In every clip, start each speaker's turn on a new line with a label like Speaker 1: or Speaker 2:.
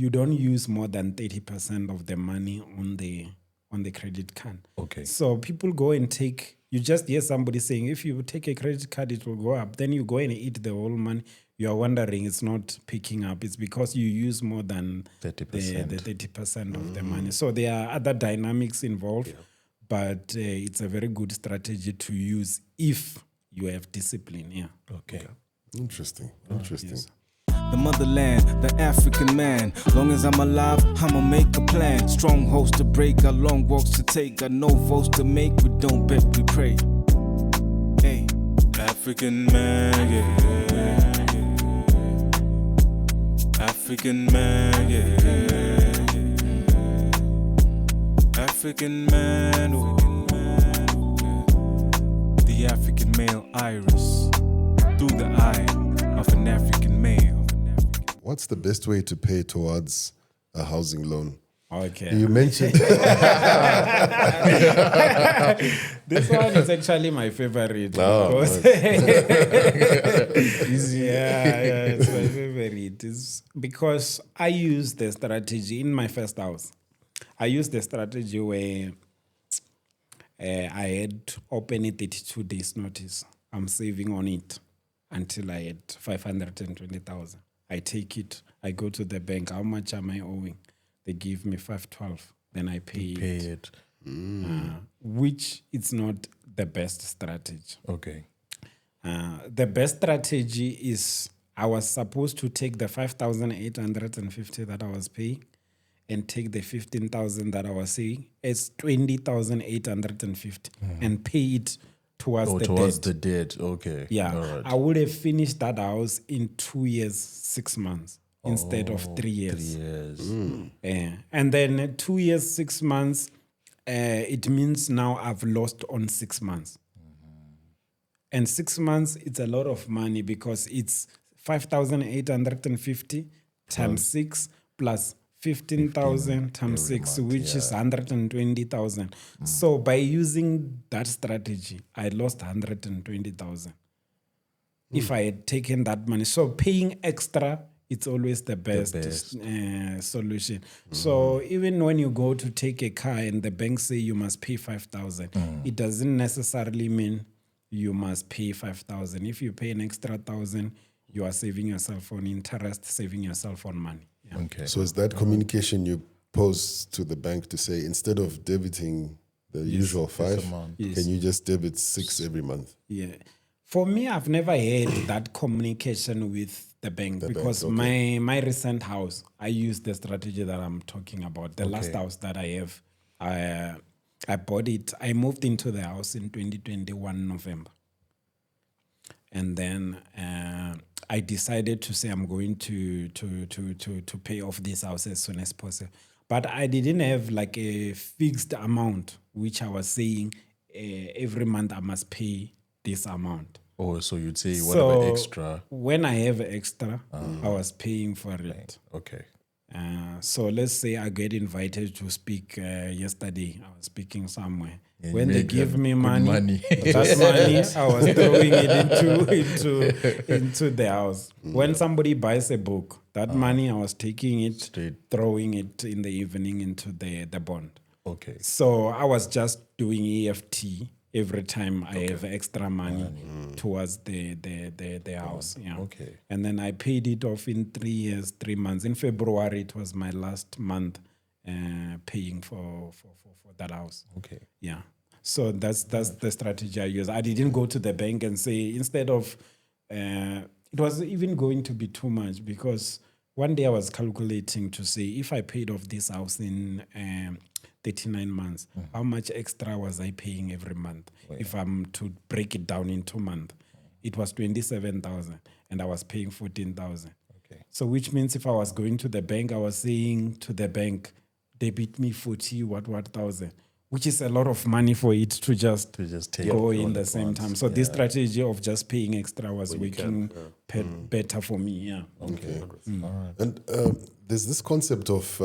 Speaker 1: you don't use more than 30% of the money on the credit card.
Speaker 2: Okay.
Speaker 1: So people go and take, you just hear somebody saying, if you take a credit card, it will go up. Then you go and eat the whole money. You are wondering it's not picking up. It's because you use more than
Speaker 2: 30%.
Speaker 1: the 30% of the money. So there are other dynamics involved, but it's a very good strategy to use if you have discipline. Yeah.
Speaker 2: Okay.
Speaker 3: Interesting.
Speaker 1: Yes.
Speaker 4: The motherland, the African man. Long as I'm alive, I'ma make a plan. Strongholds to break, got long walks to take. Got no votes to make, we don't bet, we pray. Hey, African man, yeah. African man, yeah. African man, ooh. The African male iris through the eye of an African male.
Speaker 3: What's the best way to pay towards a housing loan?
Speaker 1: Okay.
Speaker 3: You mentioned
Speaker 1: This one is actually my favorite.
Speaker 3: Oh,
Speaker 1: Because it's my favorite. It's because I used the strategy in my first house. I used the strategy where I had open a 32 days notice. I'm saving on it until I had 520,000. I take it. I go to the bank. How much am I owing? They give me 512. Then I pay it. Which is not the best strategy.
Speaker 2: Okay.
Speaker 1: The best strategy is I was supposed to take the 5,850 that I was paying and take the 15,000 that I was saying. It's 20,850 and pay it towards
Speaker 2: the debt. Okay.
Speaker 1: Yeah.
Speaker 2: All right.
Speaker 1: I would have finished that house in 2 years, 6 months instead of 3 years.
Speaker 2: 3 years.
Speaker 1: Yeah. And then 2 years, 6 months, it means now I've lost on 6 months. And 6 months, it's a lot of money because it's 5,850 times 6 plus 15,000 times 6, which is 120,000. So by using that strategy, I lost 120,000. If I had taken that money. So paying extra, it's always the best. Solution. So even when you go to take a car and the bank say you must pay 5,000, it doesn't necessarily mean you must pay 5,000. If you pay an extra 1,000, you are saving yourself on interest, saving yourself on money. Yeah.
Speaker 2: Okay.
Speaker 3: So is that communication you pose to the bank to say, instead of debiting the usual 5, can you just debit 6 every month?
Speaker 1: Yeah. For me, I've never had that communication with the bank because my recent house, I used the strategy that I'm talking about. The last house that I have, I bought it. I moved into the house in 2021 November. And then I decided to say I'm going to pay off this house as soon as possible. But I didn't have like a fixed amount, which I was saying every month I must pay this amount.
Speaker 2: Oh, so you'd say whatever extra.
Speaker 1: When I have extra, I was paying for it.
Speaker 2: Okay.
Speaker 1: So let's say I get invited to speak yesterday. I was speaking somewhere.
Speaker 2: Yeah,
Speaker 1: when they give me money,
Speaker 2: That
Speaker 1: that money I was throwing it into the house. When somebody buys a book, that money I was taking it, throwing it in the evening into the bond.
Speaker 2: Okay.
Speaker 1: So I was just doing EFT every time I have extra money towards the house. Yeah.
Speaker 2: Okay.
Speaker 1: And then I paid it off in 3 years, 3 months. In February, it was my last month paying for that house.
Speaker 2: Okay.
Speaker 1: Yeah. So that's the strategy I use. I didn't go to the bank and say, instead of, it was even going to be too much because one day I was calculating to say, if I paid off this house in 39 months, how much extra was I paying every month? If I'm to break it down in 2 months, it was 27,000 and I was paying 14,000.
Speaker 2: Okay.
Speaker 1: So which means if I was going to the bank, I was saying to the bank, debit me 40 thousand, which is a lot of money for it to just
Speaker 2: take
Speaker 1: go
Speaker 2: it
Speaker 1: in the same time. So this strategy of just paying extra was working better for me. Yeah.
Speaker 3: Okay.
Speaker 2: All right.
Speaker 3: And there's this concept of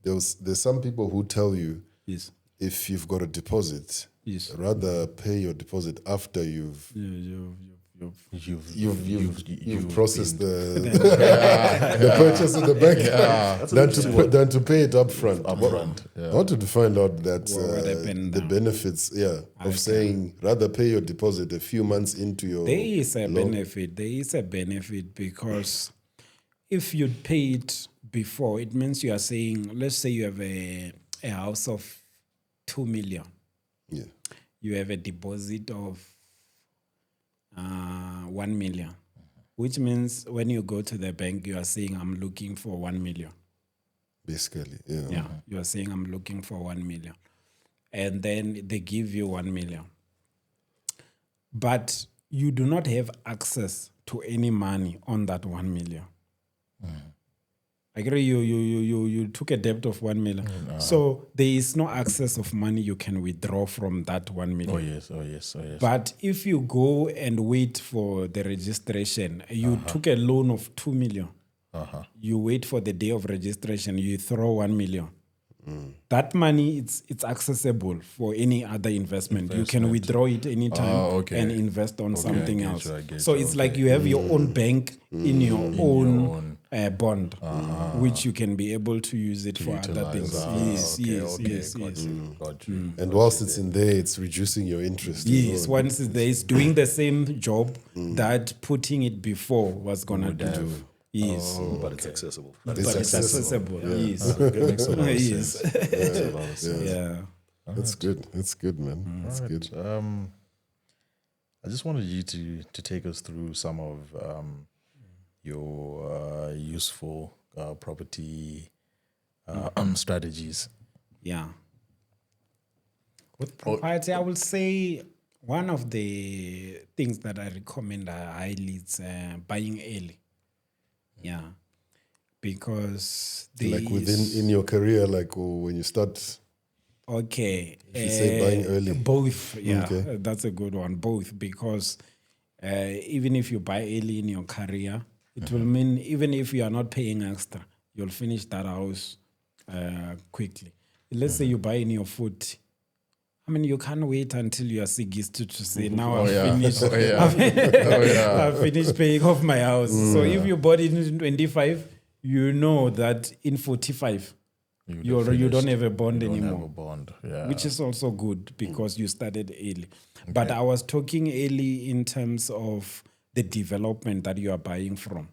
Speaker 3: there's some people who tell you
Speaker 1: Yes.
Speaker 3: if you've got a deposit,
Speaker 1: Yes.
Speaker 3: rather pay your deposit after you've You've processed the purchase of the bank than to pay it up front. I wanted to find out that the benefits of saying rather pay your deposit a few months into your
Speaker 1: There is a
Speaker 3: loan.
Speaker 1: benefit. There is a benefit because if you pay it before, it means you are saying, let's say you have a house of 2 million.
Speaker 3: Yeah.
Speaker 1: You have a deposit of 1 million, which means when you go to the bank, you are saying, I'm looking for 1 million.
Speaker 3: Basically, yeah.
Speaker 1: Yeah, you are saying, I'm looking for 1 million. And then they give you 1 million. But you do not have access to any money on that 1 million. I agree. You took a debt of 1 million, so there is no access of money you can withdraw from that 1 million.
Speaker 2: Oh yes.
Speaker 1: But if you go and wait for the registration, you took a loan of 2 million. You wait for the day of registration. You throw 1 million. That money it's accessible for any other investment. You can withdraw it anytime and invest on something else. So it's like you have your own bank in your own bond, which you can be able to use it for other things. Yes.
Speaker 2: Got you.
Speaker 3: And whilst it's in there, it's reducing your interest.
Speaker 1: Yes, once it's there, it's doing the same job that putting it before was gonna do. Yes,
Speaker 5: but it's accessible.
Speaker 1: but it's accessible. Yes,
Speaker 2: That makes a lot of
Speaker 1: yes.
Speaker 2: sense. Makes a lot of sense.
Speaker 1: Yeah.
Speaker 3: That's good. That's good, man. That's good.
Speaker 2: I just wanted you to take us through some of your useful property strategies.
Speaker 1: Yeah. With propriety, I will say one of the things that I recommend highly is buying early. Yeah. Because
Speaker 3: Like in your career, like when you start.
Speaker 1: Okay.
Speaker 3: If you say buying early.
Speaker 1: Both. Yeah.
Speaker 3: Okay.
Speaker 1: That's a good one. Both. Because even if you buy early in your career, it will mean even if you are not paying extra, you'll finish that house quickly. Let's say you buy in your 40. I mean, you can't wait until you are 60 to say, now I've finished. I've finished paying off my house. So if you bought it in 25, you know that in 45, you don't have a bond anymore. Which is also good because you started early. Okay. But I was talking early in terms of the development that you are buying from.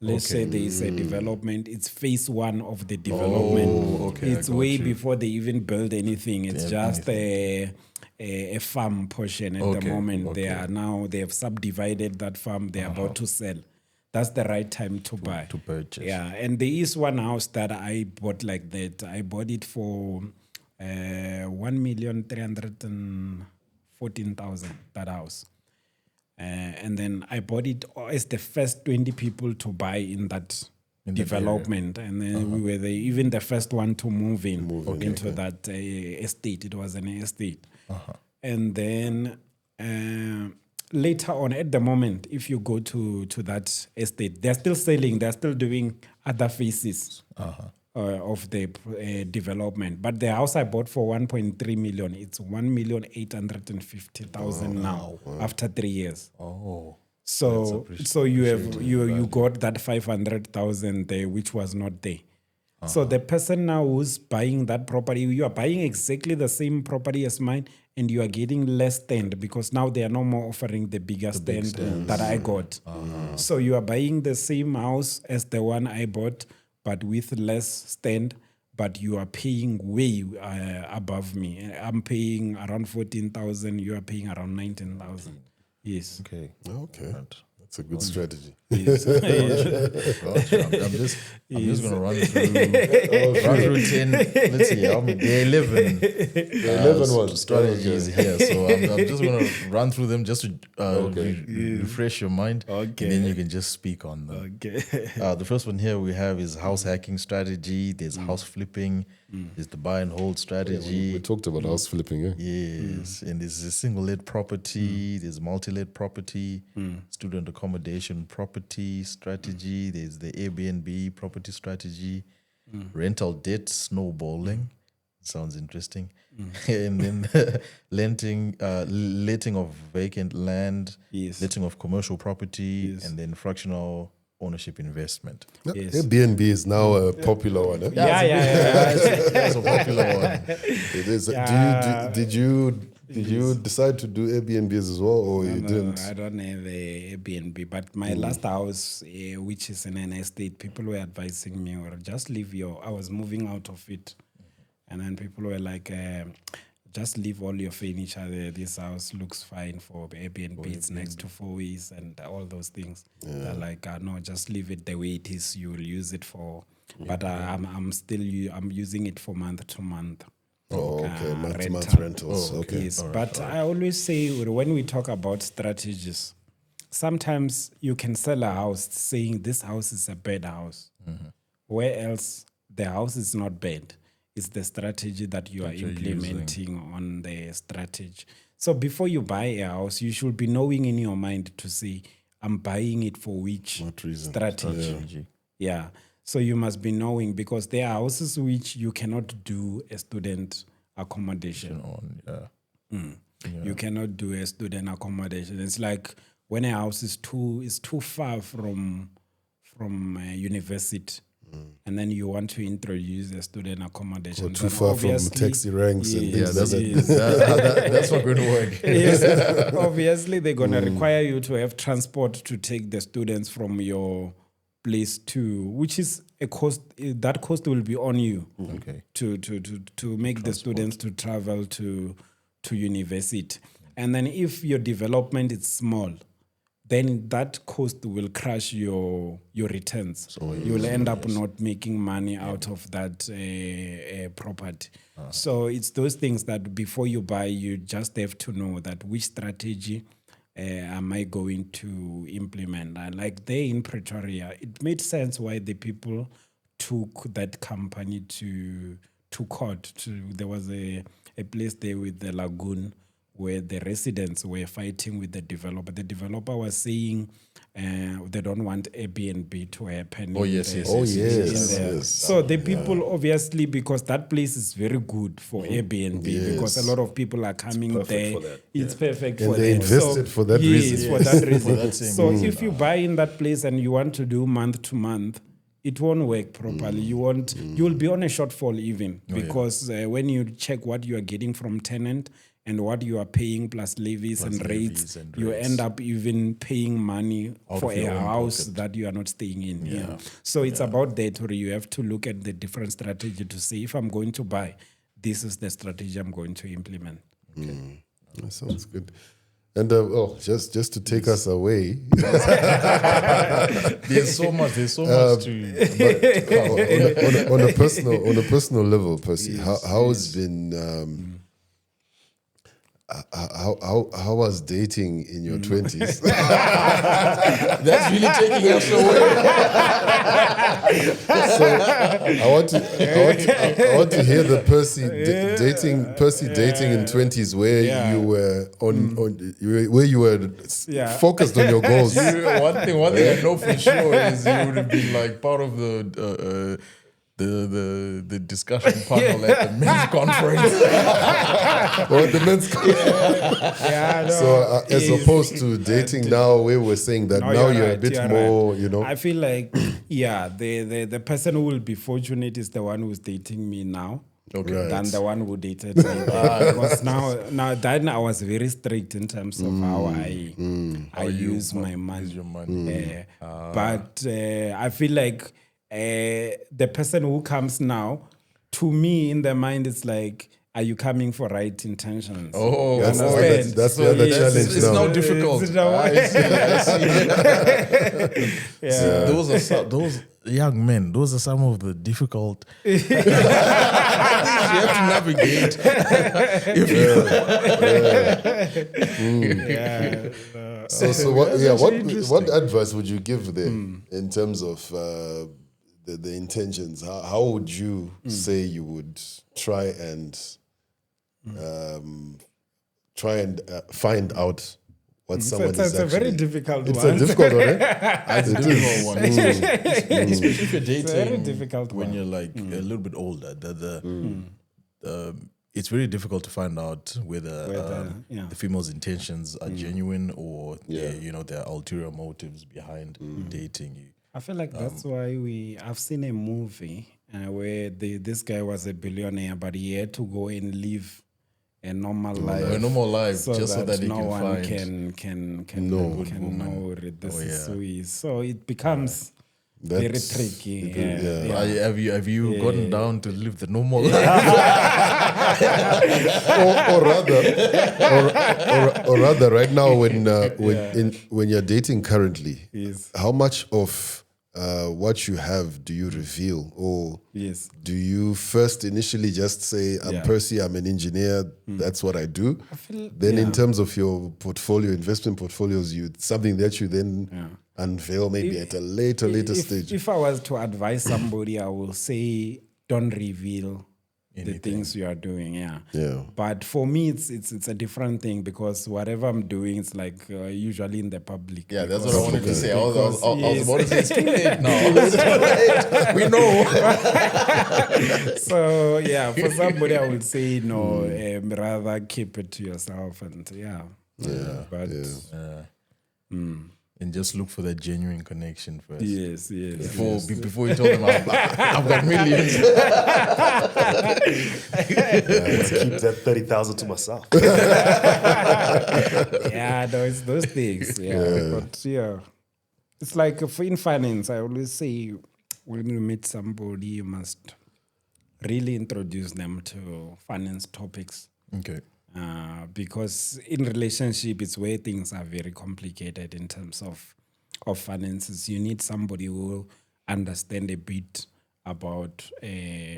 Speaker 1: Let's say there is a development. It's phase 1 of the development. It's way before they even build anything. It's just a farm portion at the moment. They have subdivided that farm. They're about to sell. That's the right time to buy.
Speaker 2: To purchase.
Speaker 1: Yeah, and there is one house that I bought like that. I bought it for 1,314,000, that house. And then I bought it as the first 20 people to buy in that development. And then we were even the first one to move into that estate. It was an estate. And then later on, at the moment, if you go to that estate, they're still selling. They're still doing other phases of the development. But the house I bought for 1.3 million, it's 1,850,000 now after 3 years. So you got that 500,000 there, which was not there. So the person now who's buying that property, you are buying exactly the same property as mine, and you are getting less stand because now they are no more offering the bigger stand that I got. So you are buying the same house as the one I bought, but with less stand, but you are paying way above me. I'm paying around 14,000. You are paying around 19,000. Yes.
Speaker 3: Okay. That's a good strategy.
Speaker 2: Yes. Gotcha. I'm just going to run through 10. Let's see. There are 11 strategies here. So I'm just going to run through them just to refresh your mind. And then you can just speak on them. The first one here we have is house hacking strategy. There's house flipping. There's the buy and hold strategy.
Speaker 3: Yeah, we talked about house flipping, yeah?
Speaker 2: Yes. And there's a single-let property. There's multi-let property. Student accommodation property strategy. There's the Airbnb property strategy. Rental debt snowballing. Sounds interesting. And then letting of vacant land,
Speaker 1: Yes.
Speaker 2: letting of commercial property, and then fractional ownership investment.
Speaker 1: Yes.
Speaker 3: Airbnb is now a popular one. Eh?
Speaker 1: Yeah.
Speaker 2: That's a popular one.
Speaker 3: It is.
Speaker 1: Yeah.
Speaker 3: Did you decide to do Airbnbs as well, or you didn't?
Speaker 1: No, I don't have a Airbnb, but my last house, which is in an estate, people were advising me, or just leave I was moving out of it. And then people were like, just leave all your furniture there. This house looks fine for Airbnb. It's next to 4 ways and all those things. They're like, no, just leave it the way it is. You will use it for, but I'm using it for month to month.
Speaker 3: Oh, okay. Month rentals. Okay.
Speaker 1: Yes, but I always say when we talk about strategies, sometimes you can sell a house saying this house is a bad house. Where else the house is not bad. It's the strategy that you are implementing on the strategy. So before you buy a house, you should be knowing in your mind to say, I'm buying it for which strategy. Yeah. So you must be knowing, because there are houses which you cannot do a student accommodation on. You cannot do a student accommodation. It's like when a house is too far from university. And then you want to introduce a student accommodation.
Speaker 3: Or too far from taxi ranks and things like
Speaker 2: that. That's not going to work.
Speaker 1: Yes, obviously, they're going to require you to have transport to take the students from your place to, which is a cost. That cost will be on you.
Speaker 2: Okay.
Speaker 1: To make the students to travel to university. And then if your development is small, then that cost will crush your returns. So you will end up not making money out of that property. So it's those things that before you buy, you just have to know that which strategy am I going to implement. Like there in Pretoria, it made sense why the people took that company to court. There was a place there with the lagoon, where the residents were fighting with the developer. The developer was saying they don't want Airbnb to happen.
Speaker 3: Yes.
Speaker 1: So the people, obviously, because that place is very good for Airbnb, because a lot of people are coming there. It's perfect for
Speaker 3: them.
Speaker 1: them.
Speaker 3: They invested for that reason.
Speaker 1: Yes, for that reason. So if you buy in that place and you want to do month to month, it won't work properly. You will be on a shortfall even, because when you check what you are getting from tenant and what you are paying plus levies and rates, you end up even paying money for a house that you are not staying in. So it's about that, where you have to look at the different strategy to say, if I'm going to buy, this is the strategy I'm going to implement.
Speaker 3: Okay. That sounds good. And just to take us away,
Speaker 2: there's so much to.
Speaker 3: But on a personal level, Percy, how has been? How was dating in your 20s?
Speaker 2: That's really taking us away.
Speaker 3: So I want to hear the Percy dating in 20s, where you were where you were focused on your goals.
Speaker 2: One thing I know for sure is you would have been like part of the discussion panel at the men's conference.
Speaker 3: Or the men's conference. So as opposed to dating now, where we're saying that now you're a bit more,
Speaker 1: I feel like, the person who will be fortunate is the one who's dating me now. Than the one who dated me. Because now then I was very strict in terms of how I use my money. But I feel like the person who comes now, to me in the mind, it's like, are you coming for right intentions?
Speaker 3: That's the other challenge.
Speaker 2: It's now difficult. I see. Those young men, those are some of the difficult things you have to navigate.
Speaker 3: So what advice would you give them in terms of the intentions? How would you say you would try and find out what someone is actually?
Speaker 1: It's a very difficult one.
Speaker 3: It's a difficult one, eh?
Speaker 2: It's a difficult one. Especially if you're dating
Speaker 1: very difficult
Speaker 2: when
Speaker 1: one.
Speaker 2: you're like a little bit older. it's very difficult to find out whether the female's intentions are genuine or there are ulterior motives behind dating you.
Speaker 1: I feel like that's why I've seen a movie where this guy was a billionaire, but he had to go and live a normal life,
Speaker 2: so that
Speaker 1: no one
Speaker 2: can
Speaker 1: can know this is who he is. So it becomes very tricky.
Speaker 2: Have you gotten down to live the normal life?
Speaker 3: or rather, right now when you're dating currently, how much of what you have do you reveal, or do you first initially just say, I'm Percy, I'm an engineer, that's what I do? Then in terms of your portfolio, investment portfolios, something that you then unveil maybe at a later stage.
Speaker 1: If I was to advise somebody, I will say, don't reveal the things you are doing. But for me, it's a different thing, because whatever I'm doing, it's like usually in the public.
Speaker 2: Yeah, that's what I wanted to say. I was about to say, it's too late now. It's too late. We know.
Speaker 1: So for somebody, I would say no. Rather keep it to yourself, and
Speaker 2: and just look for that genuine connection first.
Speaker 1: Yes.
Speaker 2: Before you tell them I've got millions.
Speaker 5: Let's keep that 30,000 to myself.
Speaker 1: It's those things. But it's like in finance, I always say, when you meet somebody, you must really introduce them to finance topics.
Speaker 2: Okay.
Speaker 1: Because in relationship, it's where things are very complicated in terms of finances. You need somebody who will understand a bit about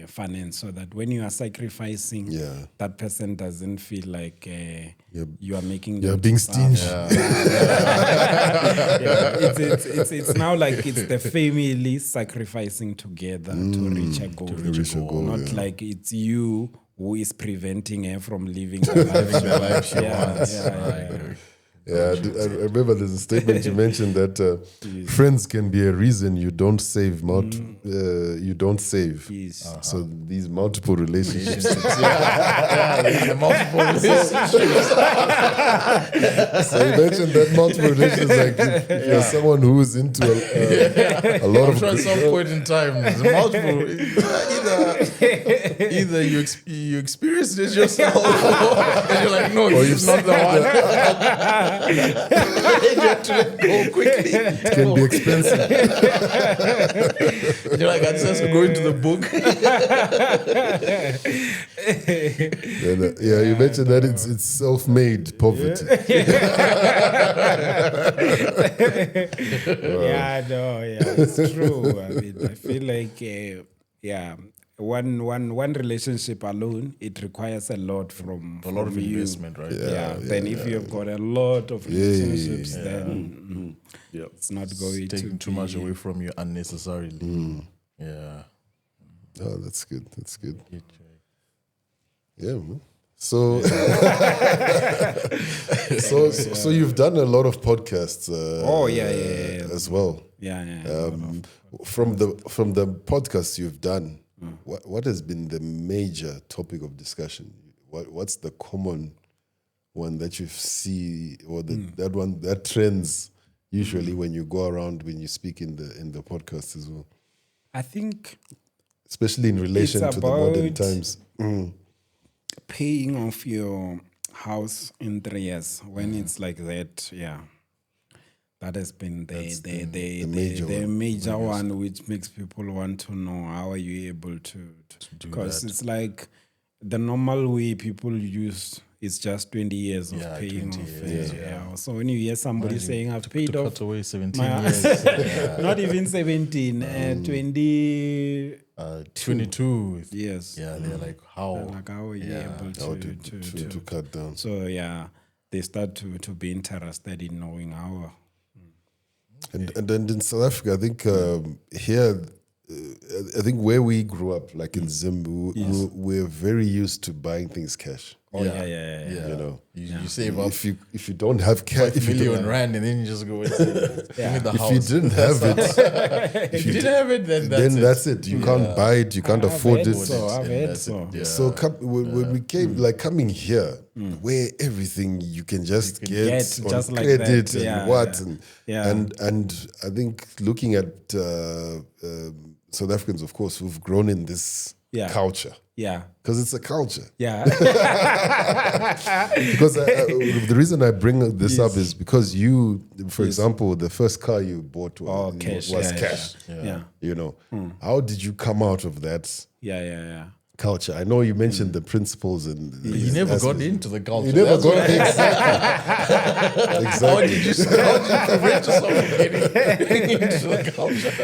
Speaker 1: finance, so that when you are sacrificing, that person doesn't feel like you are making
Speaker 3: you're being stingy.
Speaker 1: It's now like it's the family sacrificing together to reach a goal. Not like it's you who is preventing her from living the life she wants.
Speaker 3: I remember there's a statement you mentioned that friends can be a reason you don't save. You don't save. So these multiple relationships.
Speaker 2: Multiple relationships.
Speaker 3: So you mentioned that multiple relationships, like if you're someone who is into a lot of.
Speaker 2: At some point in time, there's multiple. Either you experienced it yourself, and you're like, no, it's not the one. You have to let go quickly.
Speaker 3: It can be expensive.
Speaker 2: You're like, I just go into the book.
Speaker 3: And, you mentioned that it's self-made poverty.
Speaker 1: It's true. I mean, I feel like one relationship alone, it requires a lot from
Speaker 2: of
Speaker 1: you.
Speaker 2: investment, right?
Speaker 1: Then if you've got a lot of relationships, then it's not going to
Speaker 2: taking too much away from you unnecessarily. Yeah.
Speaker 3: Oh, that's good. That's good. Yeah, man. So, so you've done a lot of podcasts. As well. From the podcasts you've done, what has been the major topic of discussion? What's the common one that you see, or that trends usually when you go around, when you speak in the podcast as well?
Speaker 1: I think,
Speaker 3: especially in relation to the modern times,
Speaker 1: paying off your house in 3 years when it's like that. That has been the major one, which makes people want to know, how are you able to do that? Because it's like the normal way people use is just 20 years of paying off. So when you hear somebody saying, I've paid off...
Speaker 2: cut away 17 years.
Speaker 1: Not even 17, 22. Yes.
Speaker 2: Yeah, they're like, how?
Speaker 1: How are you able
Speaker 3: to cut down?
Speaker 1: So, they start to be interested in knowing how...
Speaker 3: And then in South Africa, I think here, I think where we grew up, like in Zim, we're very used to buying things cash.
Speaker 1: Oh, yeah.
Speaker 3: You know,
Speaker 2: you save up
Speaker 3: if you don't have cash,
Speaker 2: 5 million rand, and then you just go and say, give me the house.
Speaker 3: if you didn't have it,
Speaker 2: if you didn't have it, then
Speaker 3: that's it. You can't buy it. You can't afford it.
Speaker 1: I've heard so.
Speaker 3: So when we came, like coming here, where everything you can just get on
Speaker 1: just like
Speaker 3: credit
Speaker 1: that.
Speaker 3: and what, and I think looking at South Africans, of course, who've grown in this culture.
Speaker 1: Yeah.
Speaker 3: Because it's a culture.
Speaker 1: Yeah.
Speaker 3: Because the reason I bring this up is because you, for example, the first car you bought was cash.
Speaker 1: Yeah.
Speaker 3: You know, how did you come out of that culture? I know you mentioned the principles and
Speaker 2: you never got into the culture.
Speaker 3: You never got exactly.
Speaker 2: How did you prevent yourself from getting into the culture?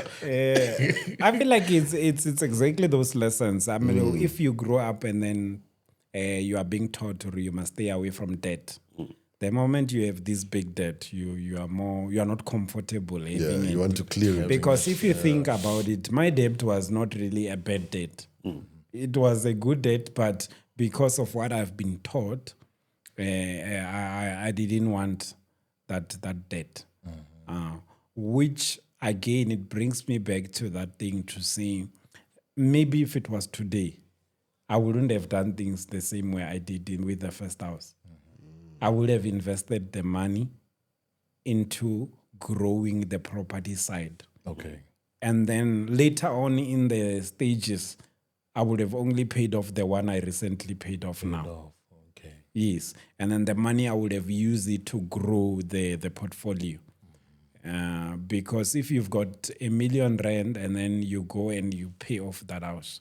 Speaker 1: I feel like it's exactly those lessons. I mean, if you grow up and then you are being taught you must stay away from debt. The moment you have this big debt, you are not comfortable.
Speaker 3: You want to clear it.
Speaker 1: Because if you think about it, my debt was not really a bad debt. It was a good debt, but because of what I've been taught, I didn't want that debt. Which again, it brings me back to that thing to say, maybe if it was today, I wouldn't have done things the same way I did with the first house. I would have invested the money into growing the property side.
Speaker 2: Okay.
Speaker 1: And then later on in the stages, I would have only paid off the one I recently paid off now.
Speaker 2: Okay.
Speaker 1: Yes. And then the money I would have used it to grow the portfolio. Because if you've got R1 million and then you go and you pay off that house,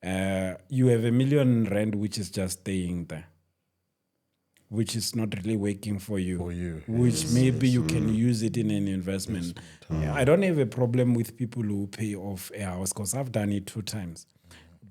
Speaker 1: you have R1 million which is just staying there, which is not really working for you. Which maybe you can use it in an investment. I don't have a problem with people who pay off a house because I've done it 2 times.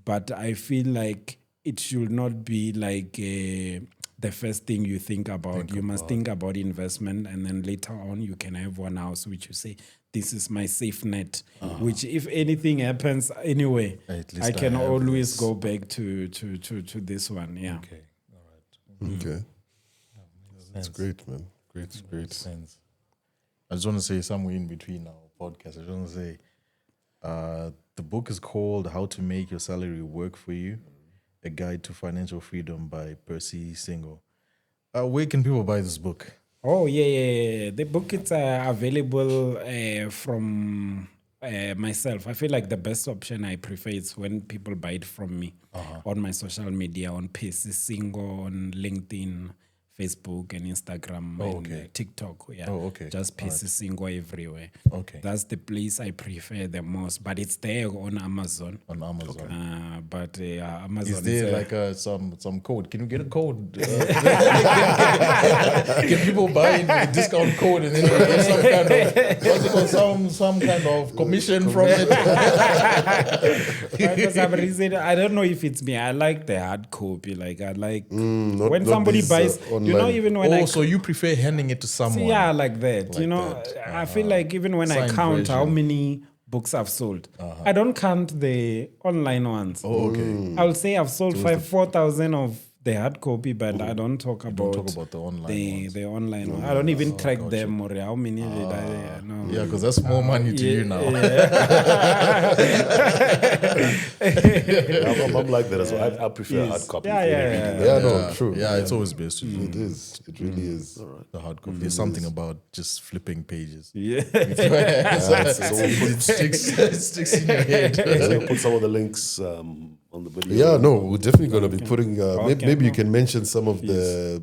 Speaker 1: But I feel like it should not be like the first thing you think about. You must think about investment, and then later on you can have one house which you say, this is my safe net, which if anything happens anyway, I can always go back to this one. Yeah.
Speaker 2: Okay. All right.
Speaker 3: Okay. That's great, man. Great.
Speaker 2: Sense. I just want to say somewhere in between our podcast, I just want to say, the book is called How to Make Your Salary Work for You, A Guide to Financial Freedom by Percy Singo. Where can people buy this book?
Speaker 1: Oh, yeah. The book is available from myself. I feel like the best option I prefer is when people buy it from me on my social media, on Percy Singo, on LinkedIn, Facebook and Instagram and TikTok. Yeah.
Speaker 2: Oh, okay.
Speaker 1: Just Percy Singo everywhere.
Speaker 2: Okay.
Speaker 1: That's the place I prefer the most, but it's there on Amazon.
Speaker 2: On Amazon.
Speaker 1: But Amazon
Speaker 2: is there like some code? Can you get a code? Can people buy it with a discount code and then you get some kind of some kind of commission from it?
Speaker 1: For some reason, I don't know if it's me. I like the hard copy. Like I like when
Speaker 3: not
Speaker 1: somebody
Speaker 3: these,
Speaker 1: buys. You know, even when
Speaker 2: so you prefer handing it to someone?
Speaker 1: Yeah, like that. Like I feel like even when I count how many books I've sold, I don't count the online ones.
Speaker 2: Oh, okay.
Speaker 1: I'll say I've sold 4,000 of the hard copy, but I don't talk about
Speaker 2: the online ones.
Speaker 1: The online one. I don't even track them or how many did I know.
Speaker 2: Yeah, because that's more money to you now.
Speaker 5: I'm like that as well. I prefer hard copy.
Speaker 3: True.
Speaker 2: Yeah, it's always best to do.
Speaker 3: It is. It really is.
Speaker 2: The hard copy. There's something about just flipping pages.
Speaker 1: Yeah.
Speaker 2: It sticks in your head.
Speaker 5: So put some of the links on the video.
Speaker 3: Yeah, no, we're definitely going to be putting. Maybe you can mention some of your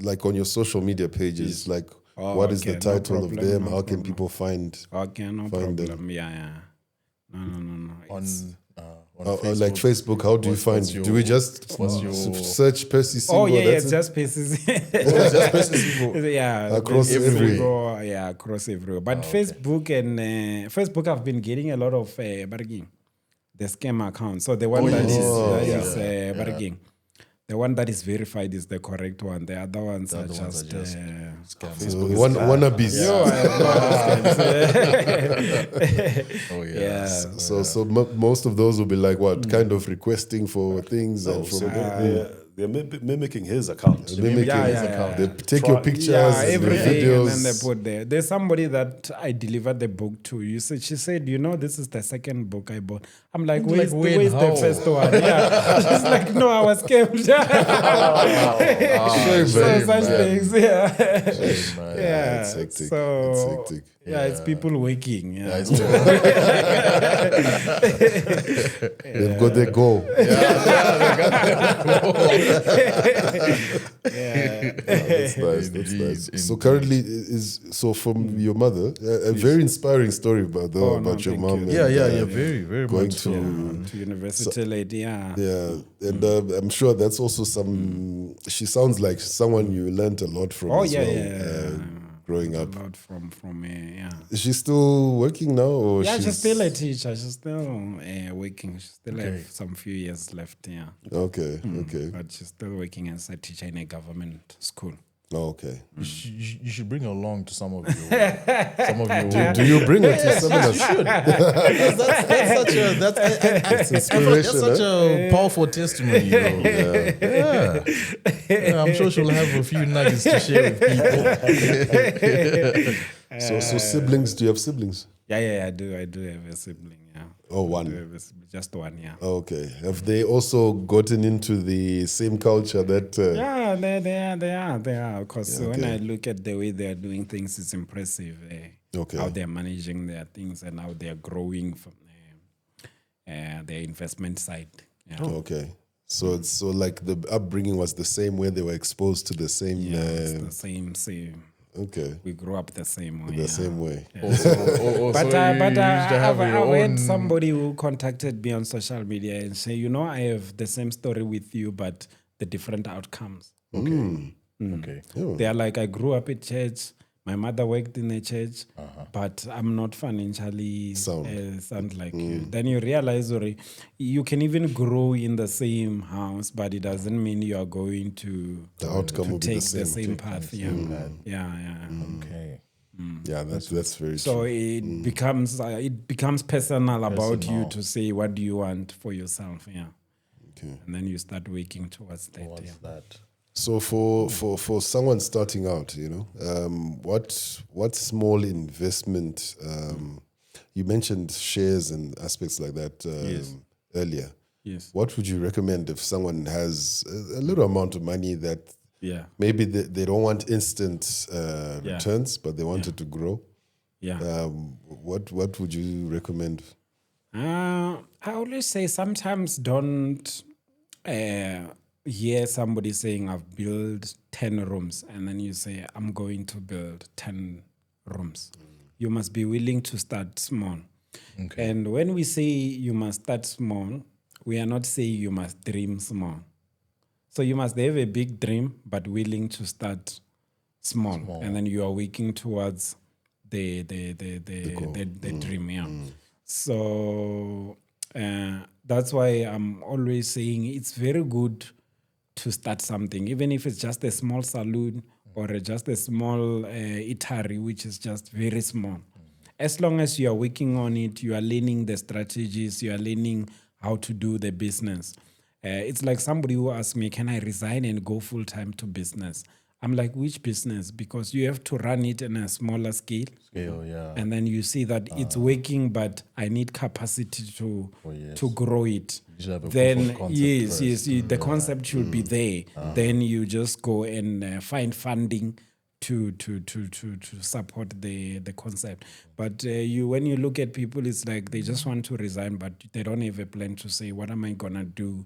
Speaker 3: like on your social media pages, like what is the title of them? How can people find?
Speaker 1: Okay, no
Speaker 3: find
Speaker 1: problem.
Speaker 3: them?
Speaker 1: Yeah. No.
Speaker 2: On
Speaker 3: Facebook, like Facebook, how do you find? Do we just search Percy Singo?
Speaker 1: Oh yeah, it's just Percy.
Speaker 2: Just Percy Singo.
Speaker 1: Yeah,
Speaker 3: across everywhere.
Speaker 1: Yeah, across everywhere. But Facebook and Facebook, I've been getting a lot of bargaining, the scam account. So the one that is bargaining. The one that is verified is the correct one. The other ones are just
Speaker 2: scams.
Speaker 3: Wannabes.
Speaker 1: Yeah.
Speaker 3: So most of those will be like what kind of requesting for things and from
Speaker 5: they're mimicking his account.
Speaker 3: Mimicking his account. They take your pictures and
Speaker 1: every
Speaker 3: your
Speaker 1: day,
Speaker 3: videos.
Speaker 1: and then they put there. There's somebody that I delivered the book to. She said, this is the second book I bought. I'm like, where's the first one? Yeah. She's like, no, I was scammed. Such things. Yeah.
Speaker 3: Yeah, it's hectic.
Speaker 1: So,
Speaker 3: it's hectic.
Speaker 1: Yeah, it's people waking. Yeah.
Speaker 3: They've got their goal. That's nice. That's nice. So currently, from your mother, a very inspiring story about your mom.
Speaker 2: Yeah, very, very
Speaker 3: going
Speaker 2: much
Speaker 3: to
Speaker 1: university lady. Yeah,
Speaker 3: and I'm sure that's also some. She sounds like someone you learned a lot from. Growing up,
Speaker 1: a lot from
Speaker 3: Is she still working now, or
Speaker 1: she's still a teacher? She's still working. She still have some few years left. Yeah.
Speaker 3: Okay.
Speaker 1: But she's still working as a teacher in a government school.
Speaker 3: Oh, okay.
Speaker 2: You should bring her along to some of your.
Speaker 3: Do you bring her to seminars?
Speaker 2: You should. That's inspiration. That's such a powerful testimony. Yeah, I'm sure she'll have a few nuggets to share with people.
Speaker 3: So siblings? Do you have siblings?
Speaker 1: Yeah, I do have a sibling. Yeah.
Speaker 3: Oh, one.
Speaker 1: Just one. Yeah.
Speaker 3: Okay. Have they also gotten into the same culture that?
Speaker 1: Yeah, they are. Because when I look at the way they are doing things, it's impressive. How they are managing their things and how they are growing from their investment side. Yeah.
Speaker 3: Okay. So like the upbringing was the same, where they were exposed to the same.
Speaker 1: It's the same.
Speaker 3: Okay.
Speaker 1: We grew up the same way.
Speaker 3: Same way.
Speaker 1: Yeah. But I've had somebody who contacted me on social media and say, I have the same story with you, but the different outcomes.
Speaker 2: Okay.
Speaker 3: Okay.
Speaker 1: They are like, I grew up at church. My mother worked in a church, but I'm not financially sound like you. Then you realize you can even grow in the same house, but it doesn't mean you are going to
Speaker 3: the outcome will
Speaker 1: take
Speaker 3: be the
Speaker 1: same path. Yeah.
Speaker 2: Okay.
Speaker 3: Yeah, that's very
Speaker 1: so
Speaker 3: true.
Speaker 1: it becomes personal about you to say what do you want for yourself. Yeah.
Speaker 3: Okay.
Speaker 1: And then you start working towards that.
Speaker 3: So for someone starting out, what small investment? You mentioned shares and aspects like that earlier.
Speaker 1: Yes.
Speaker 3: What would you recommend if someone has a little amount of money that maybe they don't want instant returns, but they wanted to grow?
Speaker 1: Yeah.
Speaker 3: What would you recommend?
Speaker 1: I always say sometimes don't hear somebody saying I've built 10 rooms and then you say I'm going to build 10 rooms. You must be willing to start small. Okay. And when we say you must start small, we are not saying you must dream small. So you must have a big dream but willing to start small. And then you are working towards the dream. Yeah. So that's why I'm always saying it's very good to start something, even if it's just a small saloon or just a small eatery, which is just very small. As long as you are working on it, you are learning the strategies, you are learning how to do the business. It's like somebody who asked me, can I resign and go full-time to business? I'm like, which business? Because you have to run it in a smaller scale. And then you see that it's working, but I need capacity to grow it. Then the concept should be there. Then you just go and find funding to support the concept. But when you look at people, it's like they just want to resign, but they don't have a plan to say, what am I gonna do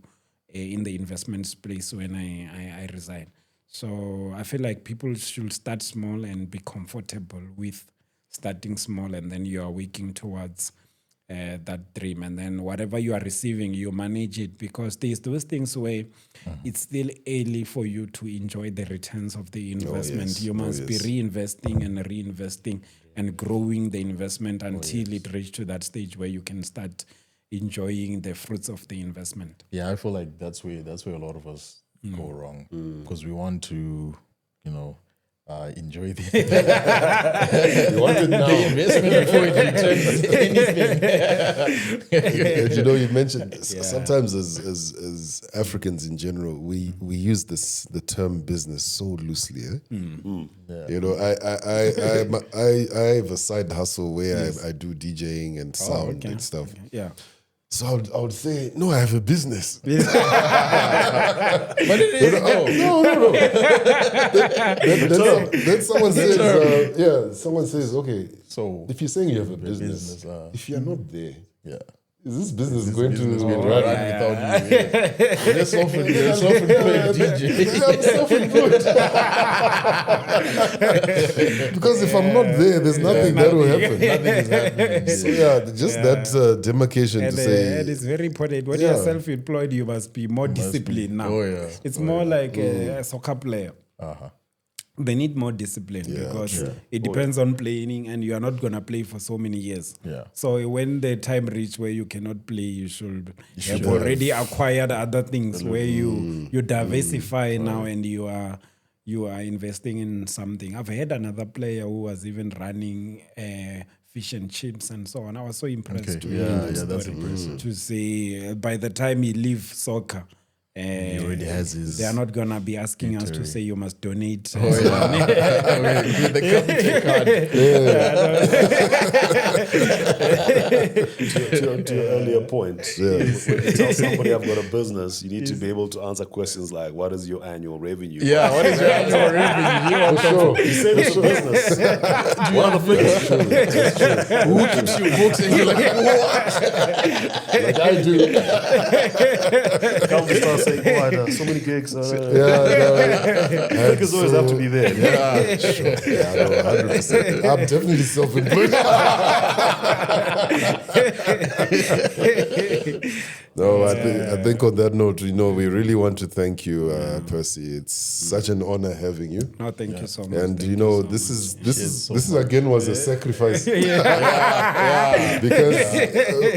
Speaker 1: in the investment space when I resign? So I feel like people should start small and be comfortable with starting small, and then you are working towards that dream. And then whatever you are receiving, you manage it, because there's those things where it's still early for you to enjoy the returns of the investment. You must be reinvesting and growing the investment until it reaches to that stage where you can start enjoying the fruits of the investment.
Speaker 2: Yeah, I feel like that's where a lot of us go wrong, because we want to, enjoy the
Speaker 3: You want it now.
Speaker 2: investment before it returns anything.
Speaker 3: And you mentioned sometimes as Africans in general, we use the term business so loosely. You know, I have a side hustle where I do DJing and sound and stuff.
Speaker 1: Okay. Yeah.
Speaker 3: So I would say, no, I have a business.
Speaker 2: But it is.
Speaker 3: No. Then someone says, someone says, okay,
Speaker 2: So
Speaker 3: if you're saying you have a business, if you're not there, is this business going to
Speaker 2: business will
Speaker 3: run?
Speaker 2: run without you? You're self-employed DJ.
Speaker 3: I'm self-employed. Because if I'm not there, there's nothing that will happen.
Speaker 2: Nothing is happening.
Speaker 3: So just that demarcation
Speaker 1: And,
Speaker 3: to say,
Speaker 1: and it's very important. When you're self-employed, you must be more disciplined now.
Speaker 2: Oh, yeah.
Speaker 1: It's more like a soccer player. They need more discipline because it depends on playing, and you are not going to play for so many years.
Speaker 2: Yeah.
Speaker 1: So when the time reach where you cannot play, you should have already acquired other things where you diversify now, and you are investing in something. I've had another player who was even running fish and chips and so on. I was so impressed to hear that story,
Speaker 2: that's impressive.
Speaker 1: to see by the time he leaves soccer,
Speaker 2: He already has his.
Speaker 1: they are not gonna be asking us to say you must donate.
Speaker 2: With the company card.
Speaker 5: To your earlier point, when you tell somebody I've got a business, you need to be able to answer questions like, what is your annual revenue?
Speaker 2: Yeah, what is your annual revenue?
Speaker 3: for sure.
Speaker 5: You say it's a business. What are the figures?
Speaker 2: Who keeps your books? And you're like, what?
Speaker 3: Like I do.
Speaker 5: Can't we start saying, so many gigs. Figures always have to be there.
Speaker 2: Yeah, sure.
Speaker 3: Yeah, 100%. I'm definitely self-employed. No, I think on that note, we really want to thank you, Percy. It's such an honor having you.
Speaker 1: No, thank you so much.
Speaker 3: And
Speaker 1: Thank
Speaker 3: this is again was a sacrifice. Because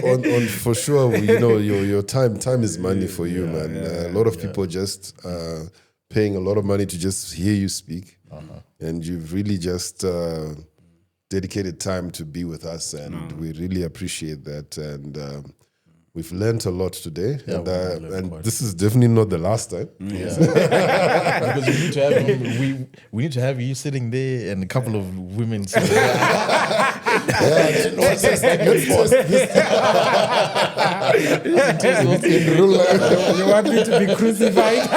Speaker 3: on for sure, your time is money for you, man. A lot of people just paying a lot of money to just hear you speak, and you've really just dedicated time to be with us, and we really appreciate that. And we've learned a lot today, and this is definitely not the last time.
Speaker 2: Because we need to have you sitting there and a couple of women sitting there.
Speaker 3: In real life,
Speaker 1: you want me to be crucified?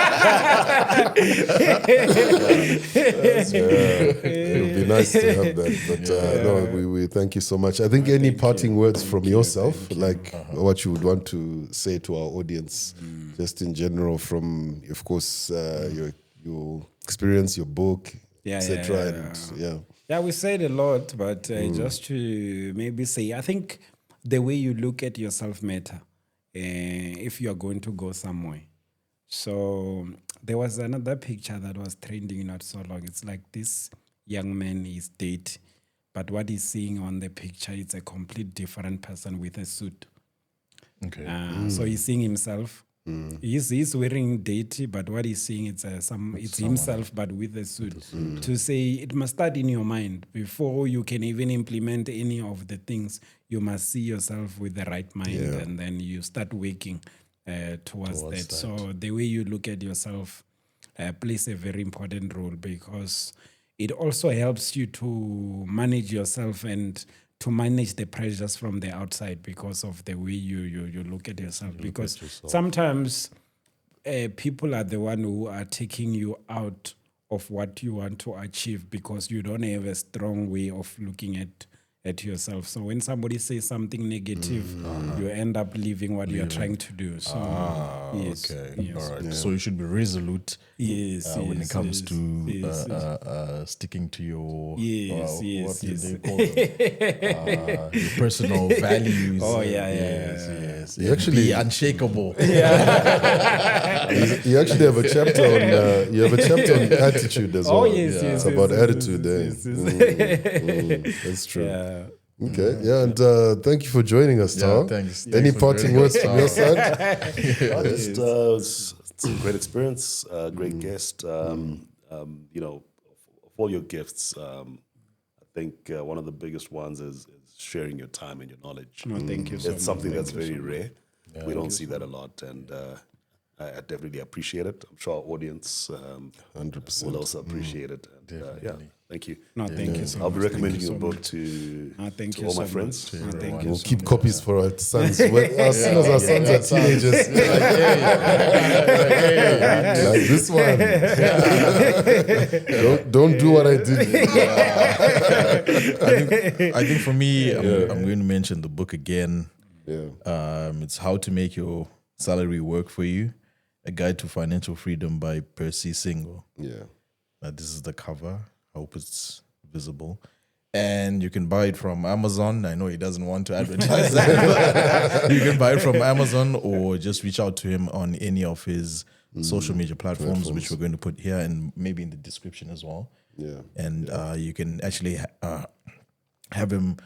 Speaker 3: it would be nice to have that. But we thank you so much. I think any parting words from yourself, like what you would want to say to our audience, just in general, from of course your experience, your book, etc.
Speaker 1: Yeah, we said a lot, but just to maybe say, I think the way you look at yourself matter if you are going to go somewhere. So there was another picture that was trending not so long. It's like this young man is dead, but what he's seeing on the picture is a complete different person with a suit.
Speaker 2: Okay.
Speaker 1: So he's seeing himself. He's wearing deity, but what he's seeing it's himself, but with a suit. To say it must start in your mind before you can even implement any of the things. You must see yourself with the right mind, and then you start working towards that. So the way you look at yourself plays a very important role, because it also helps you to manage yourself and to manage the pressures from the outside because of the way you look at yourself. Because sometimes people are the one who are taking you out of what you want to achieve because you don't have a strong way of looking at yourself. So when somebody says something negative, you end up leaving what you're trying to do. So yes,
Speaker 2: okay.
Speaker 1: yes.
Speaker 2: All right. So you should be resolute when it comes to sticking to your what do they call them? Your personal values.
Speaker 1: Oh,
Speaker 2: yes.
Speaker 3: You actually
Speaker 2: be unshakable.
Speaker 3: You actually have a chapter on on attitude as well.
Speaker 1: Oh yes,
Speaker 3: It's about attitude. That's true.
Speaker 1: Yeah.
Speaker 3: Okay, and thank you for joining us, Tao.
Speaker 2: Thanks.
Speaker 3: Any parting words from your side?
Speaker 5: It's a great experience, great guest. For all your gifts. I think one of the biggest ones is sharing your time and your knowledge.
Speaker 1: No, thank you so much.
Speaker 5: It's something that's very rare. We don't see that a lot, and I definitely appreciate it. I'm sure our audience
Speaker 3: 100%.
Speaker 5: will also appreciate it. And, yeah, thank you.
Speaker 1: No, thank you so much.
Speaker 5: I'll be recommending
Speaker 1: Thank you
Speaker 5: your
Speaker 1: so
Speaker 5: book
Speaker 1: much.
Speaker 5: to
Speaker 1: Thank you
Speaker 5: all
Speaker 1: so
Speaker 5: my friends.
Speaker 1: much. Thank you
Speaker 3: We'll
Speaker 1: so
Speaker 3: keep
Speaker 1: much.
Speaker 3: copies for our sons. As soon as our sons are teenagers, like this one. Don't do what I did.
Speaker 2: I think for me, I'm going to mention the book again.
Speaker 3: Yeah.
Speaker 2: It's How to Make Your Salary Work for You, A Guide to Financial Freedom by Percy Singo.
Speaker 3: Yeah.
Speaker 2: This is the cover. I hope it's visible. And you can buy it from Amazon. I know he doesn't want to advertise that, but you can buy it from Amazon or just reach out to him on any of his social media platforms, which we're going to put here and maybe in the description as well.
Speaker 3: Yeah.
Speaker 2: And you can actually have him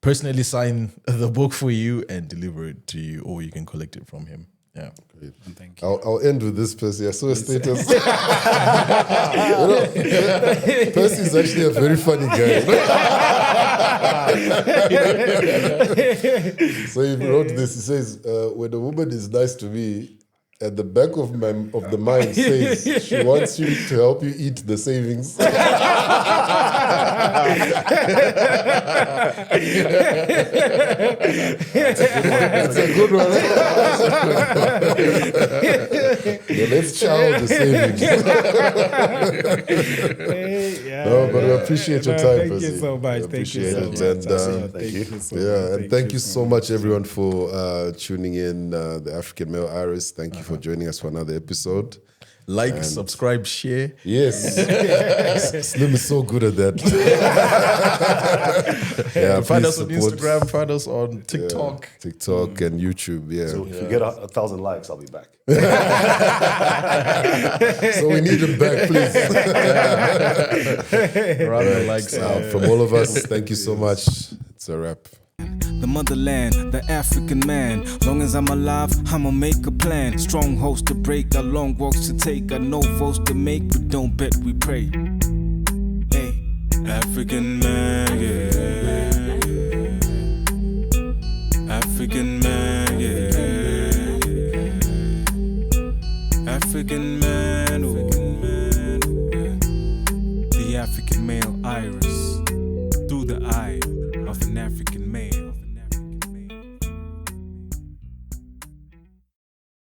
Speaker 2: personally sign the book for you and deliver it to you, or you can collect it from him. Yeah.
Speaker 3: Great.
Speaker 1: Thank you.
Speaker 3: I'll end with this, Percy. I saw a status. Percy is actually a very funny guy. So he wrote this. He says, when a woman is nice to me, at the back of the mind says she wants you to help you eat the savings. That's a good one. Yeah, let's chow the savings. No, but we appreciate your time,
Speaker 1: Thank
Speaker 3: Percy.
Speaker 1: you so much.
Speaker 3: We
Speaker 1: Thank you
Speaker 3: appreciate
Speaker 1: so
Speaker 3: it.
Speaker 1: much.
Speaker 3: And,
Speaker 5: Thank you.
Speaker 3: yeah, and thank you so much, everyone, for tuning in. The African Male Iris. Thank you for joining us for another episode.
Speaker 2: Like, subscribe, share.
Speaker 3: Yes, Slim is so good at that. Yeah,
Speaker 2: Find
Speaker 3: please
Speaker 2: us on
Speaker 3: support,
Speaker 2: Instagram, find us on TikTok.
Speaker 3: TikTok, and YouTube. Yeah,
Speaker 5: So if you get 1,000 likes, I'll be back.
Speaker 3: so we need them back, please.
Speaker 2: Rather likes
Speaker 3: From all of us, thank you so much. It's a wrap.
Speaker 4: The motherland, the African man. Long as I'm alive, I'ma make a plan. Strongholds to break, got long walks to take, got no votes to make. We don't bet, we pray. Hey, African man, yeah. African man, yeah. African man, oh. The African male iris through the eye of an African.